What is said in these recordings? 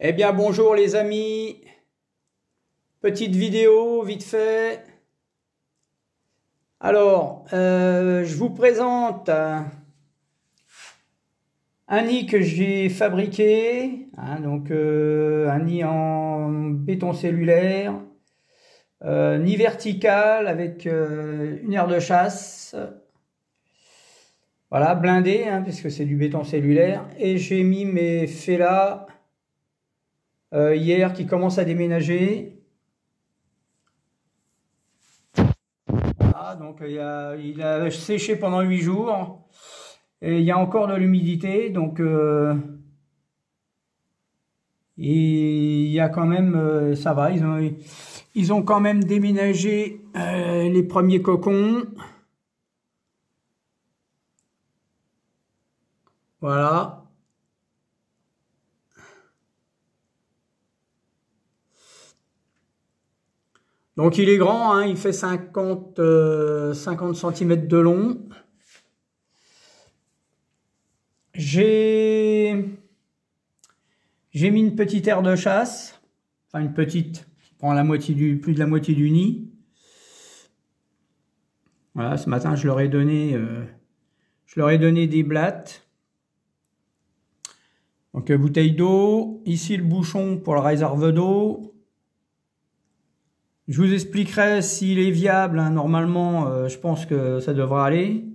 Eh bien bonjour les amis, petite vidéo vite fait. Alors, je vous présente un nid que j'ai fabriqué, donc un nid en béton cellulaire, nid vertical avec une aire de chasse, voilà, blindé, puisque c'est du béton cellulaire. Et j'ai mis mes félins hier qui commencent à déménager. Voilà, donc il a séché pendant 8 jours et il y a encore de l'humidité, donc il y a quand même, ça va, ils ont quand même déménagé les premiers cocons. Voilà. Donc il est grand, il fait 50 cm de long. J'ai mis une petite aire de chasse, enfin une petite, qui prend plus de la moitié du nid. Voilà, ce matin je leur ai donné des blattes. Donc bouteille d'eau, ici le bouchon pour le réserve d'eau. Je vous expliquerai s'il est viable, normalement je pense que ça devrait aller.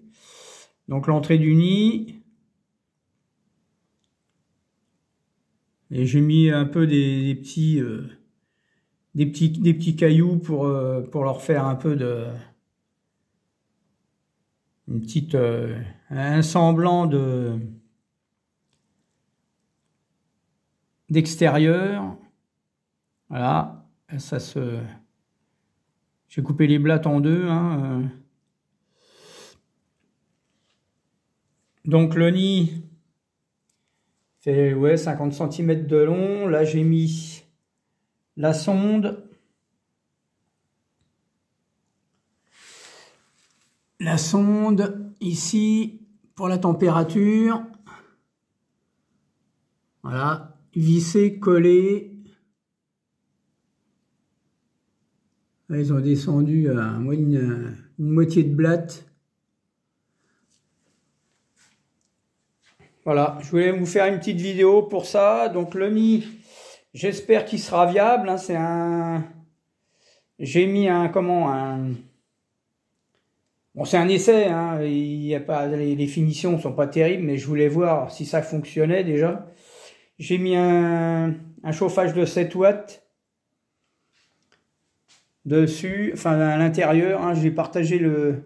Donc l'entrée du nid. Et j'ai mis un peu des petits cailloux pour leur faire un peu de un semblant d'extérieur. Voilà, j'ai coupé les blattes en deux. Donc le nid fait 50 cm de long. Là j'ai mis la sonde. La sonde ici pour la température. Voilà, vissé, collé. Là, ils ont descendu à une moitié de blatte. Voilà, je voulais vous faire une petite vidéo pour ça. Donc le nid, j'espère qu'il sera viable. J'ai mis bon, c'est un essai. Il y a pas, les finitions sont pas terribles, mais je voulais voir si ça fonctionnait déjà. J'ai mis un chauffage de 7 watts dessus, enfin à l'intérieur. J'ai partagé le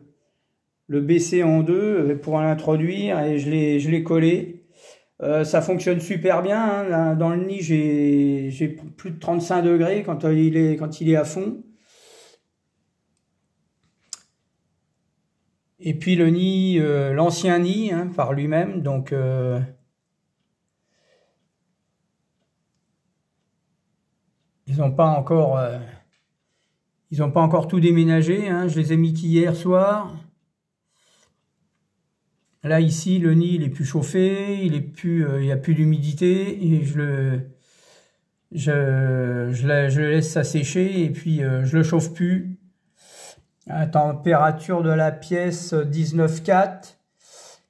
BC en deux pour l'introduire et je l'ai collé. Ça fonctionne super bien. Dans le nid, j'ai plus de 35 degrés quand il est à fond. Et puis le nid, l'ancien nid par lui-même, donc ils n'ont pas encore tout déménagé. Je les ai mis qu'hier soir. Là ici le nid il est plus chauffé, il y a plus d'humidité et je le laisse s'assécher et puis je le chauffe plus. La température de la pièce 19,4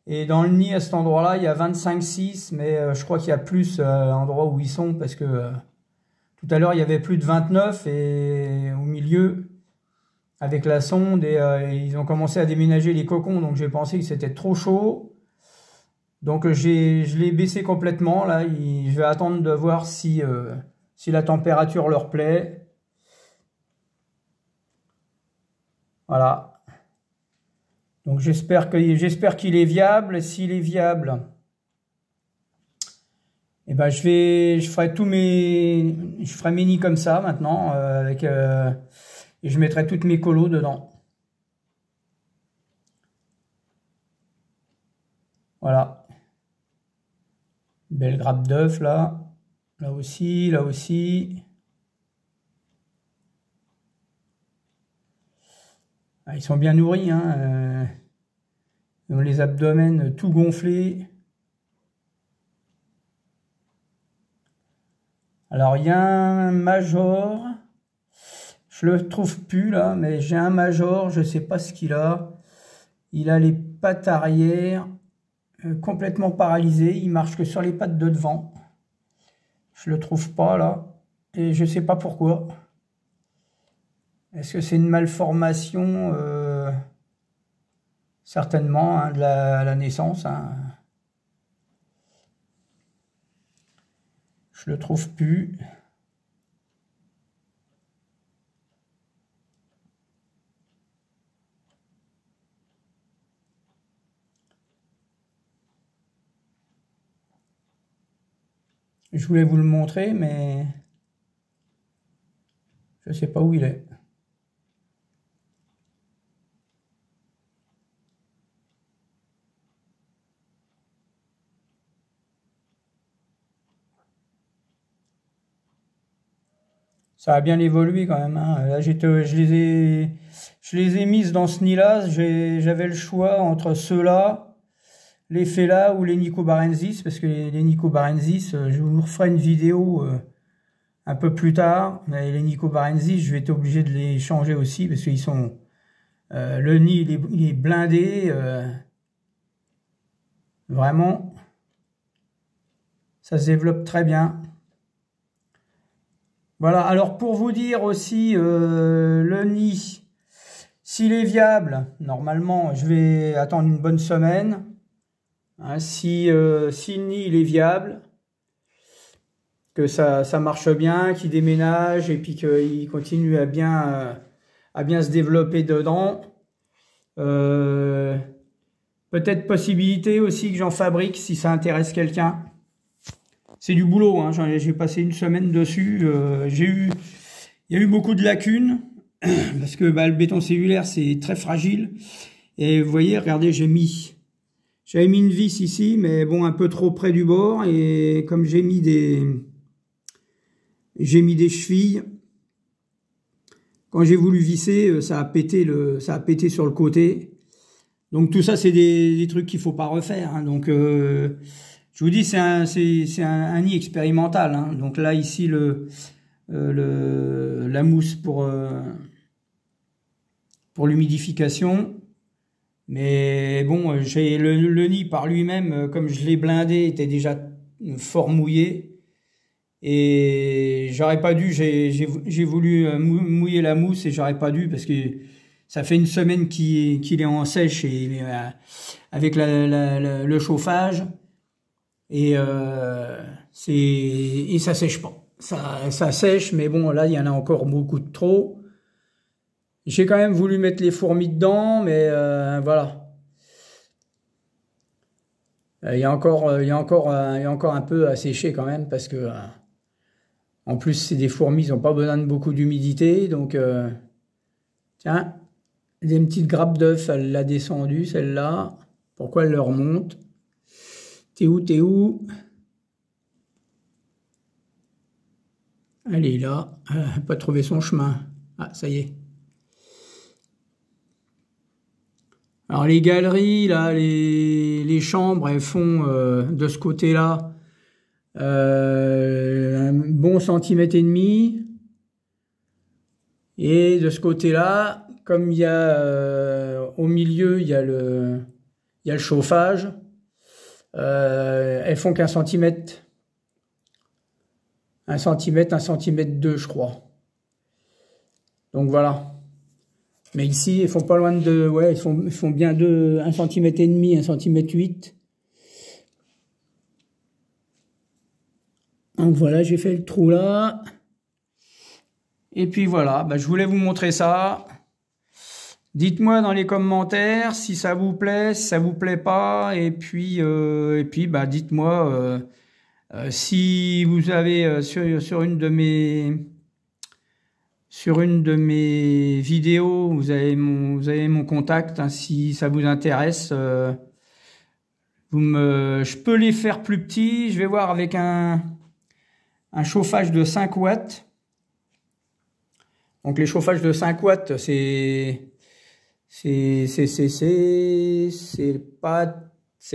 et dans le nid à cet endroit-là il y a 25,6, mais je crois qu'il y a plus à l'endroit où ils sont parce que tout à l'heure il y avait plus de 29 et au milieu avec la sonde et ils ont commencé à déménager les cocons, donc j'ai pensé que c'était trop chaud. Donc je l'ai baissé complètement là. Je vais attendre de voir si la température leur plaît. Voilà. Donc j'espère qu'il est viable. S'il est viable, et ben je ferai mes nids comme ça maintenant et je mettrai toutes mes colos dedans. Voilà. Belle grappe d'œuf là. Là aussi, là aussi. Ils sont bien nourris, ils ont les abdomens tout gonflés. Alors, il y a un Major. Je le trouve plus, là, mais j'ai un Major. Je sais pas ce qu'il a. Il a les pattes arrière complètement paralysées. Il marche que sur les pattes de devant. Je le trouve pas, là. Et je sais pas pourquoi. Est-ce que c'est une malformation certainement, hein, de la naissance, hein. Je le trouve plus. Je voulais vous le montrer, mais je sais pas où il est. Ça a bien évolué quand même, hein. Là, je les ai mises dans ce nid-là. J'avais le choix entre ceux-là, les Fela ou les Nicobarensis, parce que les Nicobarensis, je vous referai une vidéo un peu plus tard. Mais les Nicobarensis, je vais être obligé de les changer aussi, parce qu'ils sont... le nid, il est blindé. Vraiment, ça se développe très bien. Voilà, alors pour vous dire aussi, le nid, s'il est viable, normalement, je vais attendre une bonne semaine. Hein, si le nid il est viable, que ça marche bien, qu'il déménage et puis qu'il continue à bien se développer dedans. Peut-être possibilité aussi que j'en fabrique si ça intéresse quelqu'un. C'est du boulot, hein. J'ai passé une semaine dessus. Il y a eu beaucoup de lacunes parce que le béton cellulaire c'est très fragile. Et vous voyez, regardez, j'avais mis une vis ici, mais bon, un peu trop près du bord. Et comme j'ai mis des chevilles, quand j'ai voulu visser, ça a pété sur le côté. Donc tout ça, c'est des trucs qu'il faut pas refaire, hein. Donc je vous dis, c'est un nid expérimental, hein. Donc là, ici, la mousse pour l'humidification. Mais bon, j'ai le nid par lui-même, comme je l'ai blindé, était déjà fort mouillé. Et j'aurais pas dû, j'ai voulu mouiller la mousse et j'aurais pas dû parce que ça fait une semaine qu'il est en sèche et avec le chauffage. Et ça sèche pas. Ça sèche, mais bon, là, il y en a encore beaucoup de trop. J'ai quand même voulu mettre les fourmis dedans, mais voilà. Il y a encore un peu à sécher quand même, parce que en plus, c'est des fourmis, ils n'ont pas besoin de beaucoup d'humidité. Donc, tiens, des petites grappes d'œufs, elle l'a descendue, celle-là. Pourquoi elle le remonte? T'es où? Elle est là. Elle n'a pas trouvé son chemin. Ah, ça y est. Alors, les galeries, là, les chambres, elles font de ce côté-là un bon centimètre et demi. Et de ce côté-là, comme il y a au milieu, il y a le chauffage, elles font qu'un centimètre. Un centimètre 2, je crois. Donc voilà. Mais ici, ils font pas loin de... Ouais, ils font bien 1 centimètre et demi, 1 centimètre 8. Donc voilà, j'ai fait le trou là. Et puis voilà, bah, je voulais vous montrer ça. Dites-moi dans les commentaires si ça vous plaît, si ça vous plaît pas. Et puis bah, dites-moi si vous avez sur une de mes vidéos, vous avez mon contact, hein, si ça vous intéresse. Je peux les faire plus petits. Je vais voir avec un chauffage de 5 watts. Donc les chauffages de 5 watts, c'est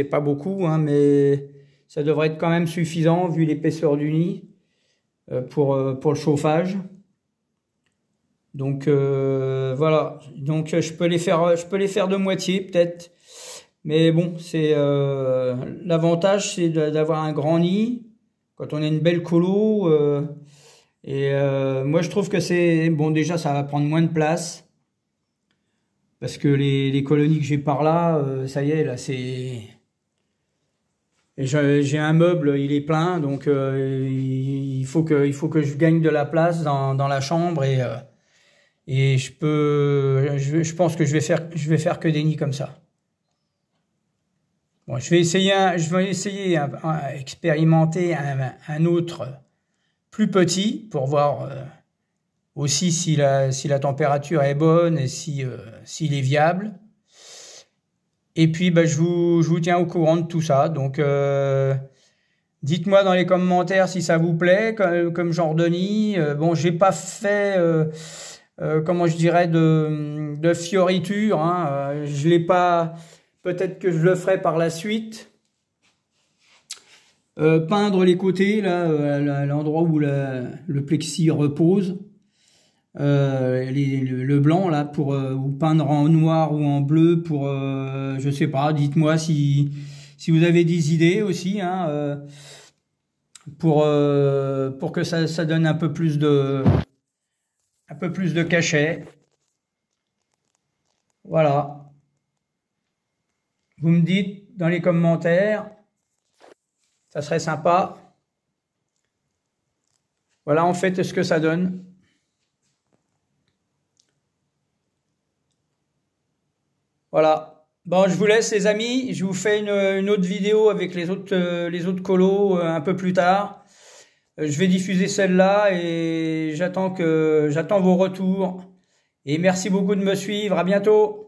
pas beaucoup, hein, mais ça devrait être quand même suffisant vu l'épaisseur du nid. pour le chauffage. Donc voilà, donc je peux les faire de moitié peut-être, mais bon, c'est l'avantage, c'est d'avoir un grand nid quand on a une belle colo. Moi je trouve que c'est bon, déjà ça va prendre moins de place parce que les colonies que j'ai par là, ça y est, là c'est, j'ai un meuble, il est plein, donc il faut que je gagne de la place dans la chambre et je pense que je vais faire que des nids comme ça. Bon, je vais essayer expérimenter un autre plus petit pour voir aussi si la température est bonne et s'il est viable. Et puis bah, je vous tiens au courant de tout ça. Donc dites-moi dans les commentaires si ça vous plaît comme genre de nid. Bon, j'ai pas fait comment je dirais de fioriture, hein. Je l'ai pas. Peut-être que je le ferai par la suite. Peindre les côtés, là, l'endroit où le plexi repose. Le blanc, là, ou peindre en noir ou en bleu pour, je sais pas, dites-moi si vous avez des idées aussi, hein, pour que ça donne un peu plus de cachet. Voilà. Vous me dites dans les commentaires, ça serait sympa. Voilà en fait ce que ça donne. Voilà. Bon, je vous laisse les amis. Je vous fais une autre vidéo avec les autres colos un peu plus tard. Je vais diffuser celle-là et j'attends vos retours. Et merci beaucoup de me suivre. À bientôt.